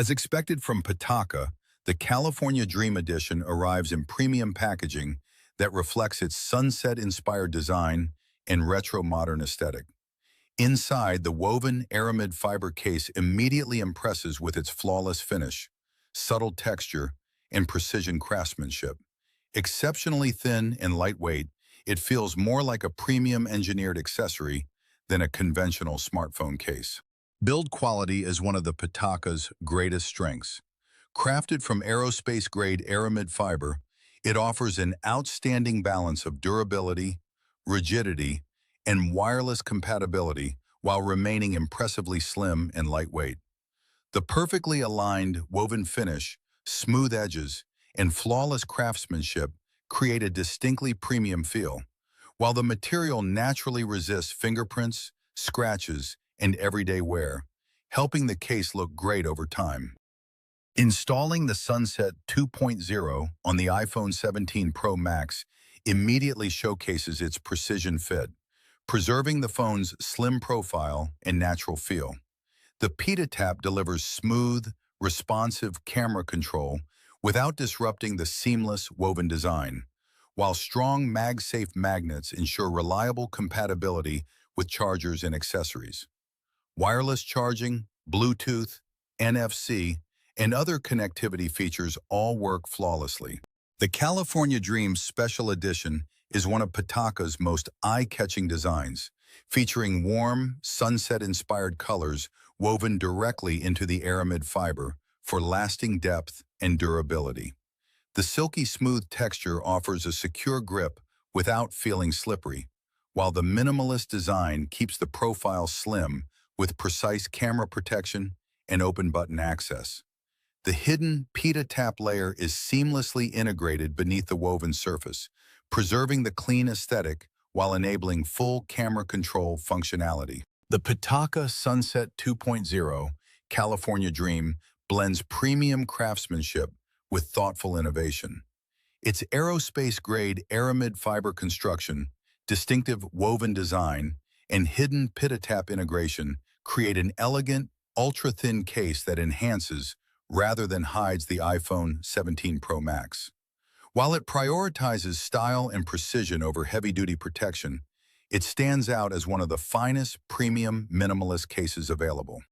As expected from PITAKA, the California Dream Edition arrives in premium packaging that reflects its sunset-inspired design and retro-modern aesthetic. Inside, the woven Aramid fiber case immediately impresses with its flawless finish, subtle texture, and precision craftsmanship. Exceptionally thin and lightweight, it feels more like a premium engineered accessory than a conventional smartphone case. Build quality is one of the PITAKA's greatest strengths. Crafted from aerospace-grade Aramid fiber, it offers an outstanding balance of durability, rigidity, and wireless compatibility while remaining impressively slim and lightweight. The perfectly aligned woven finish, smooth edges, and flawless craftsmanship create a distinctly premium feel, while the material naturally resists fingerprints, scratches, and everyday wear, helping the case look great over time. Installing the Sunset 2.0 on the iPhone 17 Pro Max immediately showcases its precision fit, preserving the phone's slim profile and natural feel. The PITAKA delivers smooth, responsive camera control without disrupting the seamless woven design, while strong MagSafe magnets ensure reliable compatibility with chargers and accessories. Wireless charging, Bluetooth, NFC, and other connectivity features all work flawlessly. The California Dream Special Edition is one of PITAKA's most eye-catching designs, featuring warm, sunset-inspired colors woven directly into the Aramid fiber for lasting depth and durability. The silky smooth texture offers a secure grip without feeling slippery, while the minimalist design keeps the profile slim with precise camera protection and open button access. The hidden PITAKA layer is seamlessly integrated beneath the woven surface, preserving the clean aesthetic while enabling full camera control functionality. The PITAKA Sunset 2.0 California Dream blends premium craftsmanship with thoughtful innovation. Its aerospace-grade Aramid fiber construction, distinctive woven design, and hidden PITAKA integration create an elegant, ultra-thin case that enhances rather than hides the iPhone 17 Pro Max. While it prioritizes style and precision over heavy-duty protection, it stands out as one of the finest premium minimalist cases available.